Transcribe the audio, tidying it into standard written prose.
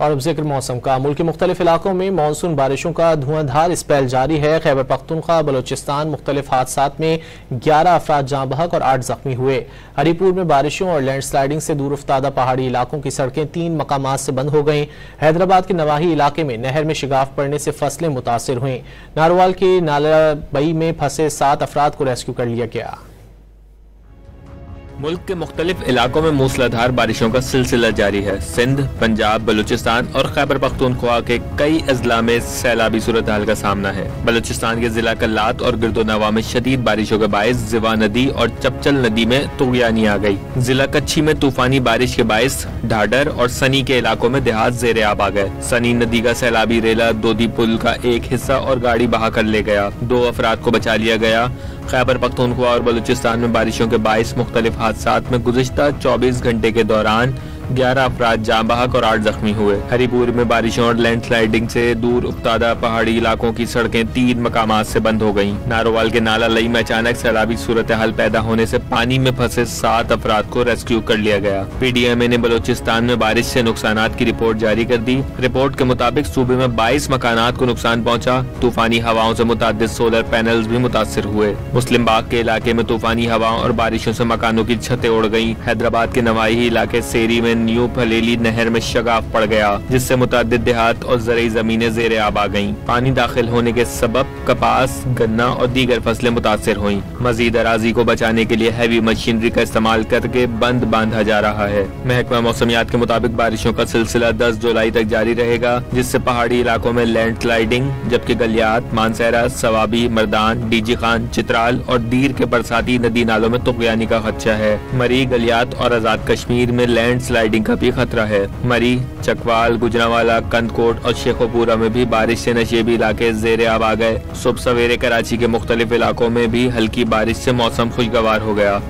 और अब जिक्र मौसम का। मुल्क के मुख्तलिफ इलाकों में मानसून बारिशों का धुआंधार स्पेल जारी है। खैबर पख्तूनख्वा बलोचिस्तान मुख्तलिफ हादसात में 11 अफराद जाँ बहक और 8 जख्मी हुए। हरीपुर में बारिशों और लैंडस्लाइडिंग से दूर उफ्तादा पहाड़ी इलाकों की सड़कें 3 मकामात से बंद हो गईं। हैदराबाद के नवाही इलाके में नहर में शिगाफ पड़ने से फसलें मुतासिर हुईं। नारोवाल के नालाबई में फंसे 7 अफराद को रेस्क्यू कर लिया गया। मुल्क के मुख्तलिफ इलाकों में मूसलाधार बारिशों का सिलसिला जारी है। सिंध, पंजाब, बलूचिस्तान और खैबर पख्तूनख्वा के कई अजला में सैलाबी सूरत हाल का सामना है। बलूचिस्तान के जिला कल्लात और गिरदोनवा में शदीद बारिशों के बायस जिवा नदी और चपचल नदी में तुगयानी आ गई। जिला कच्छी में तूफानी बारिश के बायस ढाडर और सनी के इलाकों में देहात ज़ेरे आब आ गए। सनी नदी का सैलाबी रेला दोदी पुल का एक हिस्सा और गाड़ी बहा कर ले गया। 2 अफराद को बचा लिया गया। खैबर पख्तूनख्वा और बलूचिस्तान में बारिशों के बायस मुख्तलिफ हादसात में गुज़िश्ता 24 घंटे के दौरान 11 अफराद जाँ बहक और 8 जख्मी हुए। हरीपुर में बारिशों और लैंडस्लाइडिंग से दूर उफ्तादा पहाड़ी इलाकों की सड़कें 3 मकामात से बंद हो गईं। नारोवाल के नाला लई में अचानक सैलाबी सूरत हाल पैदा होने से पानी में फंसे 7 अफराद को रेस्क्यू कर लिया गया। PDMA ने बलोचिस्तान में बारिश से नुकसानात की रिपोर्ट जारी कर दी। रिपोर्ट के मुताबिक सूबे में 22 मकानात को नुकसान पहुँचा। तूफानी हवाओं से मुतादिद सोलर पैनल्स भी मुतासिर हुए। मुस्लिम बाग के इलाके में तूफानी हवाओं और बारिशों से मकानों की छतें उड़ गयी। हैदराबाद के नवाही इलाके सेरी में न्यू फलेली नहर में शगाफ पड़ गया, जिससे मुतादिद देहात और ज़रई ज़मीनें ज़ेरे आब आ गईं। पानी दाखिल होने के सबब कपास, गन्ना और दीगर फसलें मुतासिर हुईं। मजीद अराजी को बचाने के लिए हैवी मशीनरी का इस्तेमाल करके बंद बांधा जा रहा है। महकमा मौसमियात के मुताबिक बारिशों का सिलसिला 10 जुलाई तक जारी रहेगा, जिससे पहाड़ी इलाकों में लैंडस्लाइडिंग, जबकि गलियात, मानसहरा, सवाबी, मर्दान, डीजी खान, चित्राल और दीर के बरसाती नदी नालों में तुगयानी का खदशा है। मरी, गलियात और आजाद कश्मीर में लैंडस्लाइडिंग का भी खतरा है। मरी, चकवाल, गुजरांवाला, कंदकोट और शेखोपुरा में भी बारिश से नशेबी इलाके ज़ेरे आब आ गए। सुबह सवेरे कराची के मुख्तलिफ इलाकों में भी हल्की बारिश से मौसम खुशगवार हो गया।